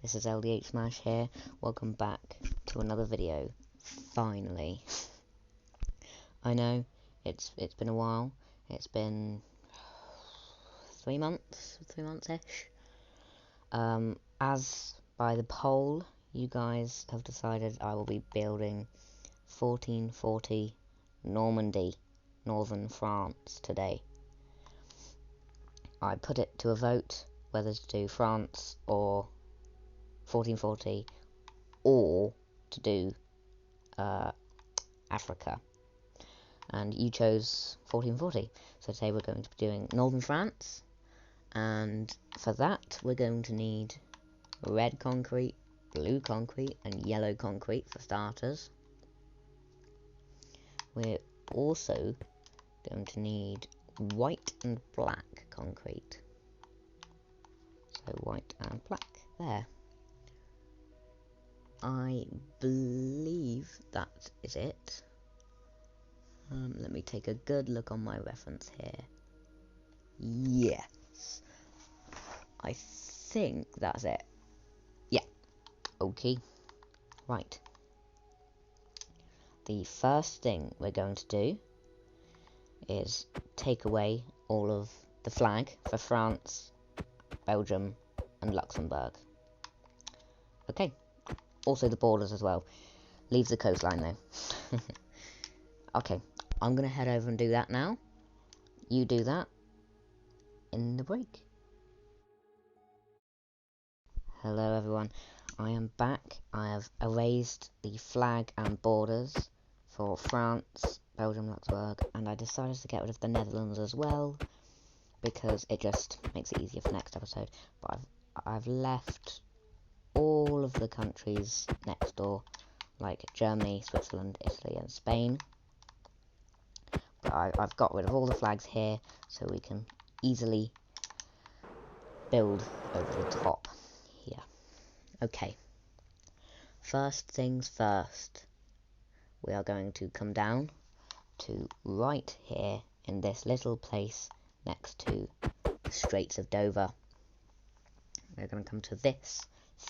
This is LDH Smash here. Welcome back to another video. Finally. I know, it's been a while. It's been 3 months-ish. As by the poll, you guys have decided I will be building 1440 Normandy, northern France today. I put it to a vote whether to do France or 1440 or to do Africa, and you chose 1440. So today we're going to be doing northern France, and for that we're going to need red concrete, blue concrete and yellow concrete for starters. We're also going to need white and black concrete. So white and black there. I believe that is it. Let me take a good look on my reference here. Yes. I think that's it. Yeah. Okay. Right. The first thing we're going to do is take away all of the flag for France, Belgium and Luxembourg. Okay. Also the borders as well. Leave the coastline though. Okay, I'm going to head over and do that now. You do that in the break. Hello everyone, I am back. I have erased the flag and borders for France, Belgium, Luxembourg, and I decided to get rid of the Netherlands as well, because it just makes it easier for next episode. But I've left all of the countries next door, like Germany, Switzerland, Italy and Spain. But I've got rid of all the flags here, so we can easily build over the top here. Okay, first things first, we are going to come down to right here in this little place next to the Straits of Dover. We're going to come to this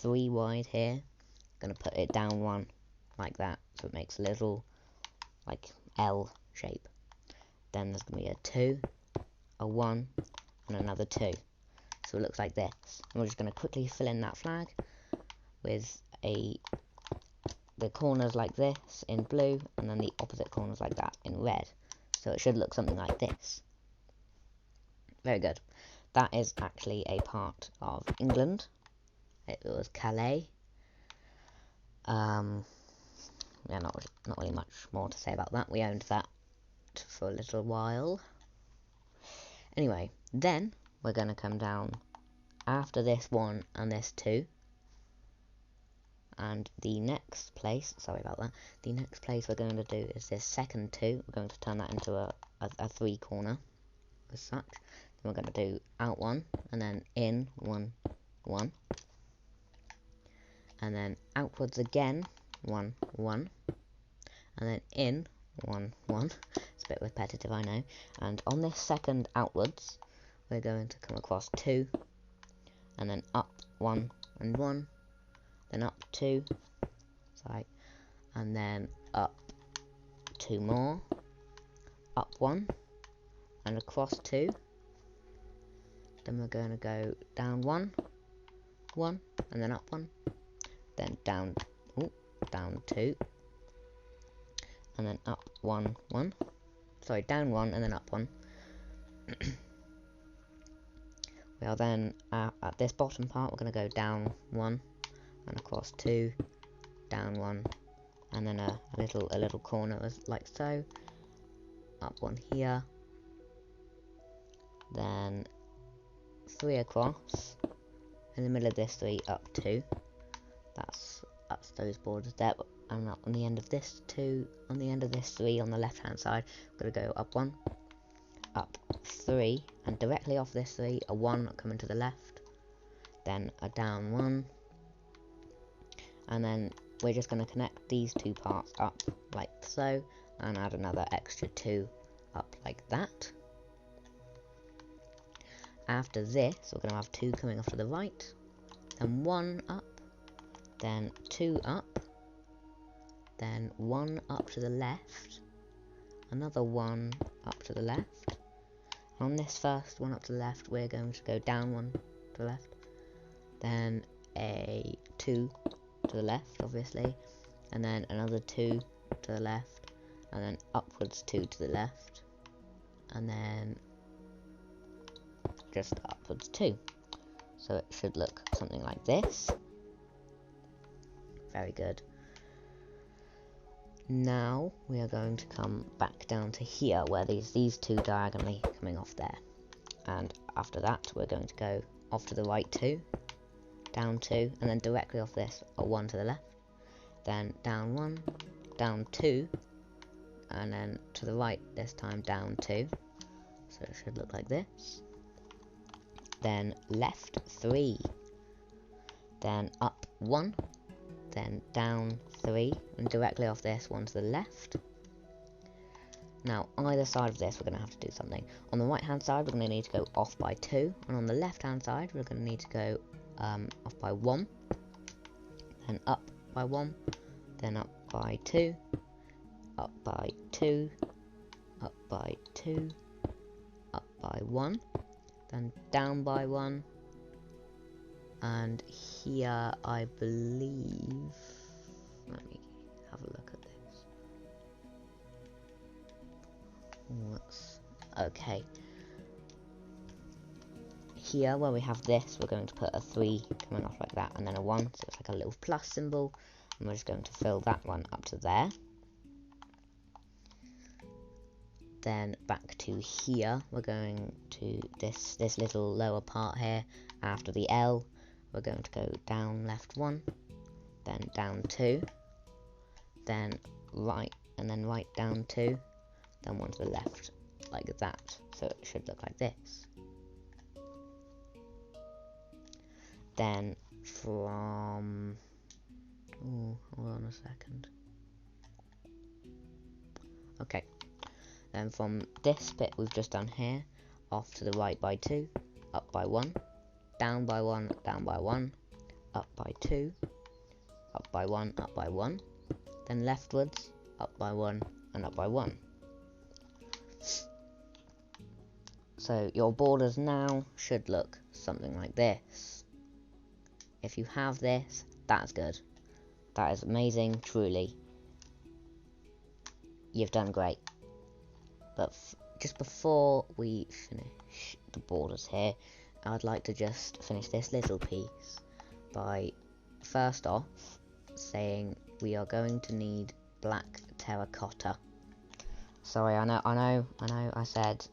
3 wide here. Going to put it down 1 like that, so it makes a little like L shape. Then there's going to be a 2, a 1 and another 2, so it looks like this. And we're just going to quickly fill in that flag with the corners like this in blue, and then the opposite corners like that in red, so it should look something like this. Very good. That is actually a part of England. It was Calais. Yeah, not really much more to say about that. We owned that for a little while. Anyway, then we're going to come down after this 1 and this 2. And the next place, sorry about that, the next place we're going to do is this second 2. We're going to turn that into a 3 corner as such. Then we're going to do out 1 and then in 1, 1. And then outwards again, 1, 1. And then in 1, 1. It's a bit repetitive, I know. And on this second outwards, we're going to come across 2. And then up 1 and 1. Then up 2. Sorry. And then up 2 more. Up 1. And across 2. Then we're going to go down 1. 1. And then up 1. Then down 2. And then up 1, 1. Sorry, down 1 and then up 1. We are then at this bottom part. We're going to go down 1 and across 2, down 1, and then a little corner like so. Up 1 here. Then 3 across. In the middle of this 3, up 2. That's those borders there. And up on the end of this 2, on the end of this 3 on the left hand side, we're going to go up 1, up 3, and directly off this 3, a 1 coming to the left, then a down 1, and then we're just going to connect these 2 parts up like so, and add another extra 2 up like that. After this, we're going to have 2 coming off to the right, then 1 up, then 2 up, then 1 up to the left, another 1 up to the left. On this first one up to the left, we're going to go down 1 to the left, then a 2 to the left, obviously, and then another 2 to the left, and then upwards 2 to the left, and then just upwards 2. So it should look something like this. Very good. Now we are going to come back down to here, where these 2 diagonally coming off there. And after that, we're going to go off to the right 2, down 2, and then directly off this, a 1 to the left. Then down 1, down 2, and then to the right this time, down 2. So it should look like this. Then left 3, then up 1, then down 3, and directly off this, 1 to the left. Now, either side of this, we're going to have to do something. On the right hand side, we're going to need to go off by 2, and on the left hand side, we're going to need to go off by 1, then up by 1, then up by 2, up by 2, up by 2, up by 1, then down by 1, and here I believe, let me have a look at this. What's okay? Here where we have this, we're going to put a 3 coming off like that, and then a 1, so it's like a little plus symbol, and we're just going to fill that one up to there. Then back to here, we're going to this little lower part here, after the L, we're going to go down left 1, then down 2, then right, and then right down 2, then 1 to the left, like that, so it should look like this. Then from, oh, hold on a second. Okay. Then from this bit we've just done here, off to the right by 2, up by 1, down by 1, down by 1, up by 2, up by 1, up by 1, then leftwards, up by 1, and up by 1. So your borders now should look something like this. If you have this, that's good. That is amazing, truly. You've done great. But just before we finish the borders here, I'd like to just finish this little piece by first off saying we are going to need black terracotta. Sorry, I know I said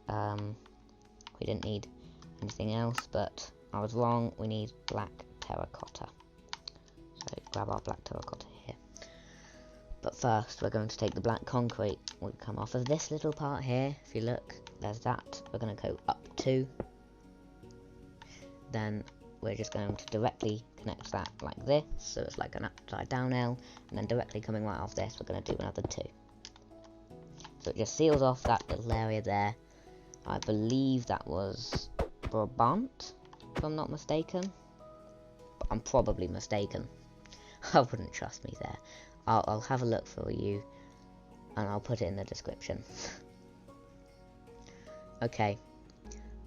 we didn't need anything else, but I was wrong. We need black terracotta. So grab our black terracotta here. But first, we're going to take the black concrete. We'll come off of this little part here. If you look, there's that. We're going to go up 2. Then we're just going to directly connect that like this. So it's like an upside down L. And then directly coming right off this, we're going to do another 2. So it just seals off that little area there. I believe that was Brabant, if I'm not mistaken. But I'm probably mistaken. I wouldn't trust me there. I'll have a look for you, and I'll put it in the description. Okay,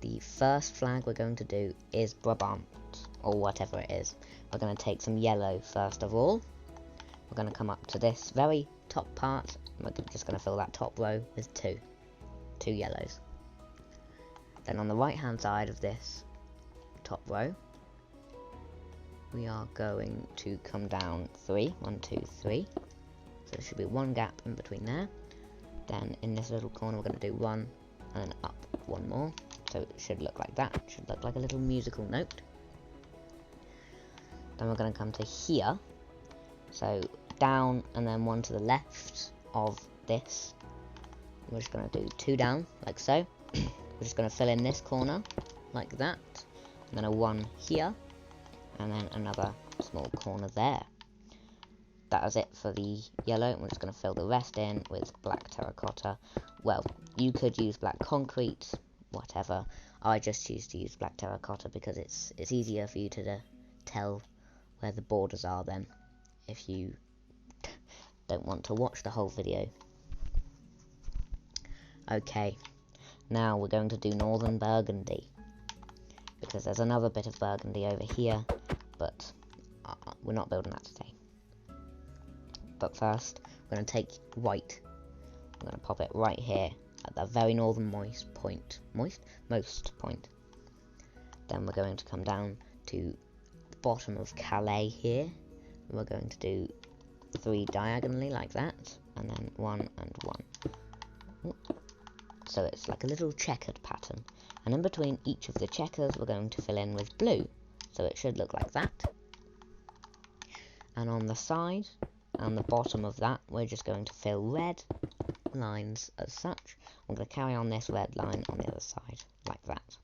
the first flag we're going to do is Brabant, or whatever it is. We're going to take some yellow first of all. We're going to come up to this very top part, and we're just going to fill that top row with 2 yellows. Then on the right hand side of this top row, we are going to come down 3, 1, 2, 3. So there should be 1 gap in between there. Then in this little corner we're going to do 1 and then up 1 more. So it should look like that. It should look like a little musical note. Then we're going to come to here. So down and then 1 to the left of this. We're just going to do 2 down like so. We're just going to fill in this corner like that. And then a 1 here. And then another small corner there. That is it for the yellow. We're just going to fill the rest in with black terracotta. Well, you could use black concrete, whatever. I just choose to use black terracotta because it's easier for you to tell where the borders are then. if you don't want to watch the whole video. Okay, now we're going to do Northern Burgundy, because there's another bit of Burgundy over here, but we're not building that today. But first, we're going to take white. I'm going to pop it right here at the very northernmost point. Most point. Then we're going to come down to the bottom of Calais here. And we're going to do 3 diagonally like that, and then 1 and 1. So it's like a little checkered pattern. And in between each of the checkers, we're going to fill in with blue. So it should look like that. And on the side and the bottom of that, we're just going to fill red lines as such. I'm going to carry on this red line on the other side, like that.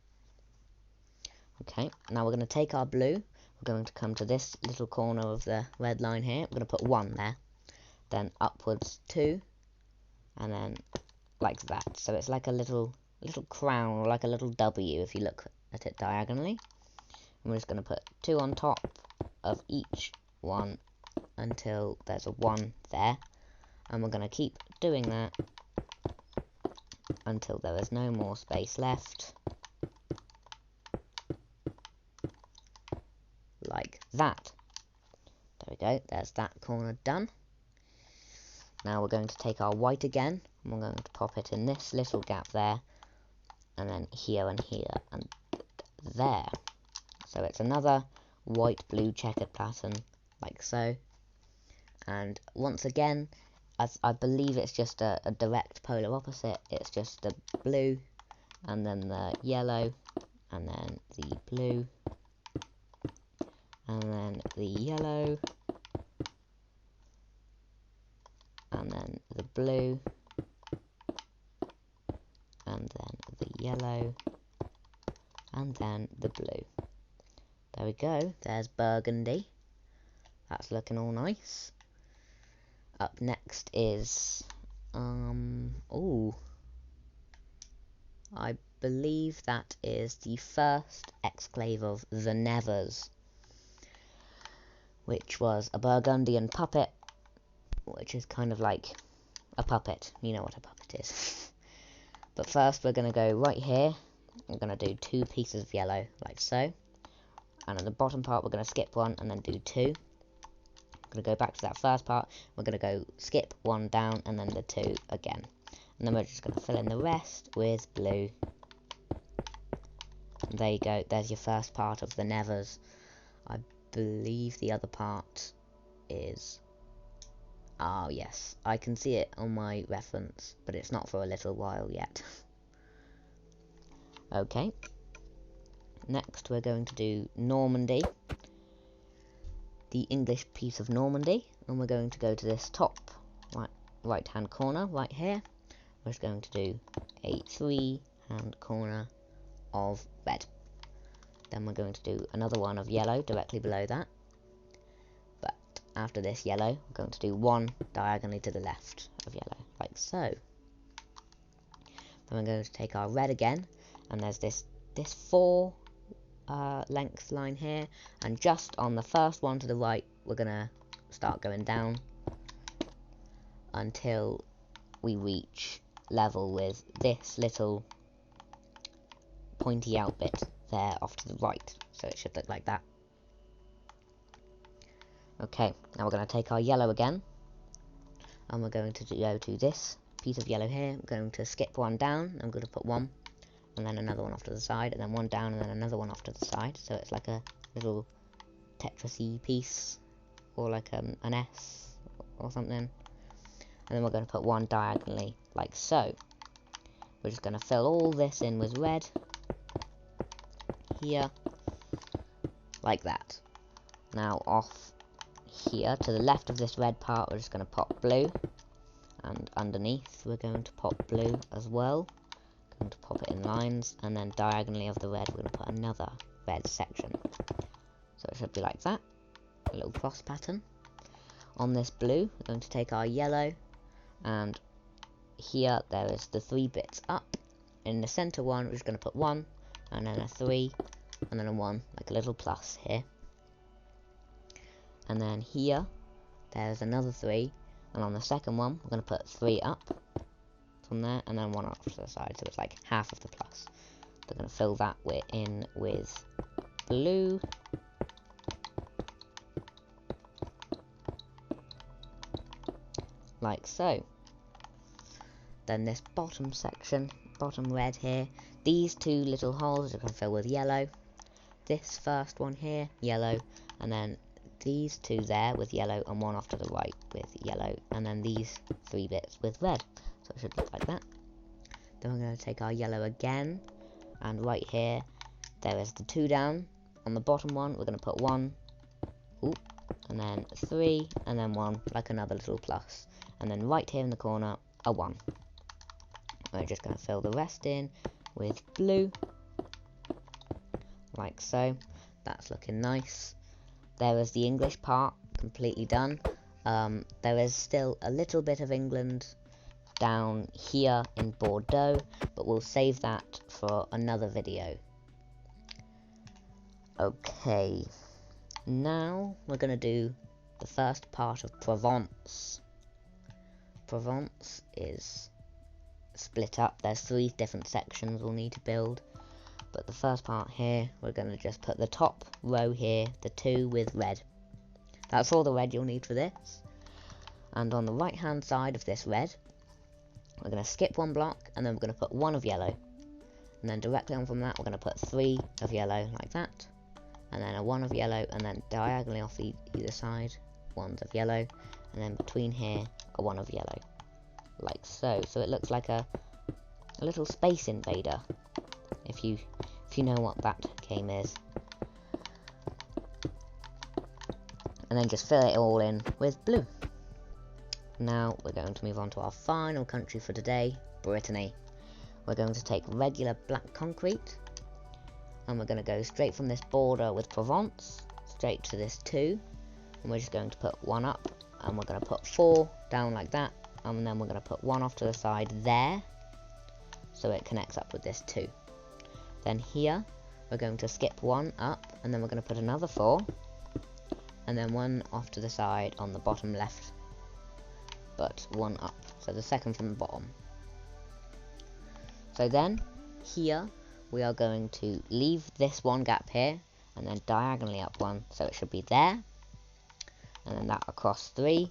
Okay, now we're going to take our blue. We're going to come to this little corner of the red line here. We're going to put 1 there. Then upwards 2. And then like that. So it's like a little crown, or like a little W if you look at it diagonally. And we're just going to put 2 on top of each one until there's a 1 there. And we're going to keep doing that until there is no more space left. Like that. There we go, there's that corner done. Now we're going to take our white again, and we're going to pop it in this little gap there, and then here and here and there. So it's another white-blue checkered pattern, like so. And once again, as I believe it's just a direct polar opposite, it's just the blue, and then the yellow, and then the blue, and then the yellow, and then the blue, and then the yellow, and then the blue. There we go, there's Burgundy. That's looking all nice. Up next is, I believe that is the first exclave of the Nevers, which was a Burgundian puppet, which is kind of like a puppet. You know what a puppet is. But first we're going to go right here. We're going to do 2 pieces of yellow, like so. And at the bottom part we're going to skip 1 and then do 2. We're going to go back to that first part. We're going to go skip 1 down and then the 2 again. And then we're just going to fill in the rest with blue. And there you go, there's your first part of the Nevers. I believe the other part is... Oh yes, I can see it on my reference, but it's not for a little while yet. Okay. Next we're going to do Normandy. The English piece of Normandy. And we're going to go to this top right hand corner, right here. We're just going to do a 3-hand corner of red. Then we're going to do another one of yellow directly below that. But after this yellow, we're going to do 1 diagonally to the left of yellow, like so. Then we're going to take our red again, and there's this 4 length line here, and just on the first one to the right, we're going to start going down until we reach level with this little pointy out bit there off to the right, so it should look like that. Okay, now we're going to take our yellow again, and we're going to go to this piece of yellow here. We're going to skip 1 down. I'm going to put 1, and then another one off to the side, and then 1 down, and then another one off to the side, so it's like a little Tetris-y piece, or like an S or something. And then we're going to put 1 diagonally, like so. We're just going to fill all this in with red, here, like that. Now off here, to the left of this red part, we're just going to pop blue, and underneath we're going to pop blue as well. Going to pop it in lines, and then diagonally of the red we're going to put another red section. So it should be like that, a little cross pattern. On this blue, we're going to take our yellow, and here there is the 3 bits up. In the center one, we're just going to put 1, and then a 3, and then a 1, like a little plus here. And then here, there's another 3, and on the second one we're going to put 3 up from there, and then 1 off to the side, so it's like half of the plus. They're going to fill that in with blue. Like so. Then this bottom section, bottom red here, these 2 little holes are going to fill with yellow. This first one here, yellow, and then these 2 there with yellow, and 1 off to the right with yellow, and then these 3 bits with red. So it should look like that. Then we're going to take our yellow again, and right here, there is the 2 down. On the bottom one, we're going to put 1, and then 3, and then 1, like another little plus. And then right here in the corner, a 1. We're just going to fill the rest in with blue, like so. That's looking nice. There is the English part completely done. There is still a little bit of England down here in Bordeaux, but we'll save that for another video. Okay, now we're going to do the first part of Provence. Provence is split up. There's 3 different sections we'll need to build, but the first part here, we're going to just put the top row here, the 2 with red. That's all the red you'll need for this. And on the right hand side of this red, we're going to skip 1 block, and then we're going to put 1 of yellow, and then directly on from that we're going to put 3 of yellow like that, and then a 1 of yellow, and then diagonally off either side 1s of yellow, and then between here a 1 of yellow, like so. So it looks like a little Space Invader, if you know what that game is. And then just fill it all in with blue. Now we're going to move on to our final country for today, Brittany. We're going to take regular black concrete, and we're going to go straight from this border with Provence straight to this 2, and we're just going to put 1 up, and we're going to put 4 down like that, and then we're going to put 1 off to the side there, so it connects up with this 2. Then here we're going to skip 1 up, and then we're going to put another 4, and then 1 off to the side on the bottom left, but 1 up, so the second from the bottom. So then here we are going to leave this 1 gap here, and then diagonally up 1, so it should be there, and then that across 3,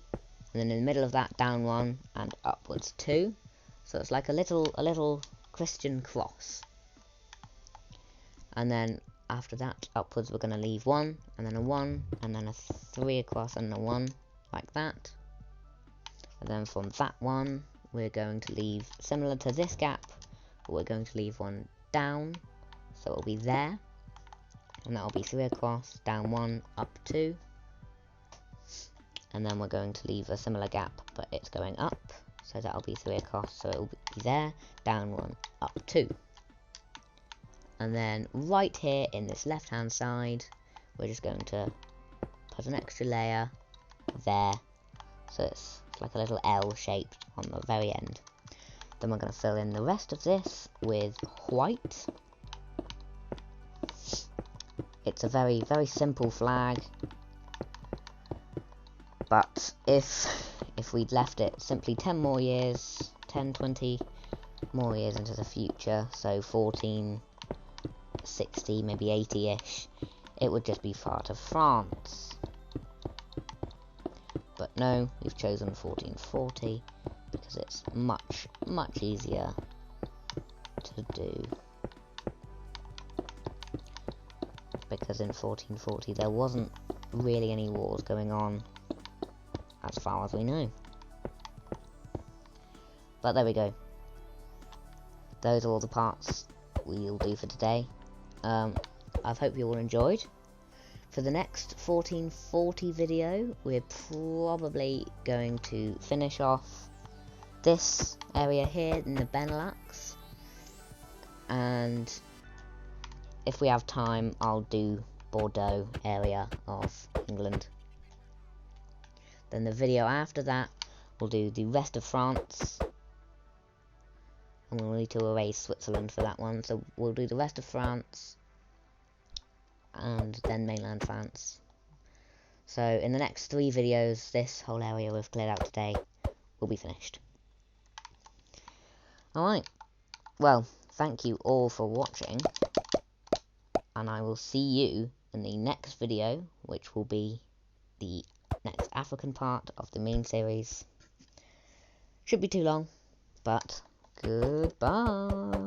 and then in the middle of that down 1 and upwards 2, so it's like a little Christian cross. And then after that upwards we're going to leave 1, and then a 1, and then a 3 across, and a 1 like that. And then from that one we're going to leave, similar to this gap, but we're going to leave 1 down, so it'll be there, and that'll be 3 across, down 1, up 2, and then we're going to leave a similar gap, but it's going up, so that'll be 3 across, so it'll be there, down 1, up 2. And then right here in this left hand side, we're just going to put an extra layer there, so it's like a little L shape on the very end. Then we're going to fill in the rest of this with white. It's a very, very simple flag, but if we'd left it simply 10 more years, 10, 20 more years into the future, so 1460, maybe 80-ish, it would just be part of France. But no, we've chosen 1440 because it's much, much easier to do. Because in 1440 there wasn't really any wars going on, as far as we know. But there we go. Those are all the parts we'll do for today. I hope you all enjoyed. For the next 1440 video, we're probably going to finish off this area here in the Benelux, and if we have time, I'll do Bordeaux area of England. Then the video after that, we'll do the rest of France, and we'll need to erase Switzerland for that one, so we'll do the rest of France, and then mainland France. So in the next 3 videos, this whole area we've cleared out today will be finished. Alright, well, thank you all for watching, and I will see you in the next video, which will be the next African part of the main series. Should be too long, but goodbye.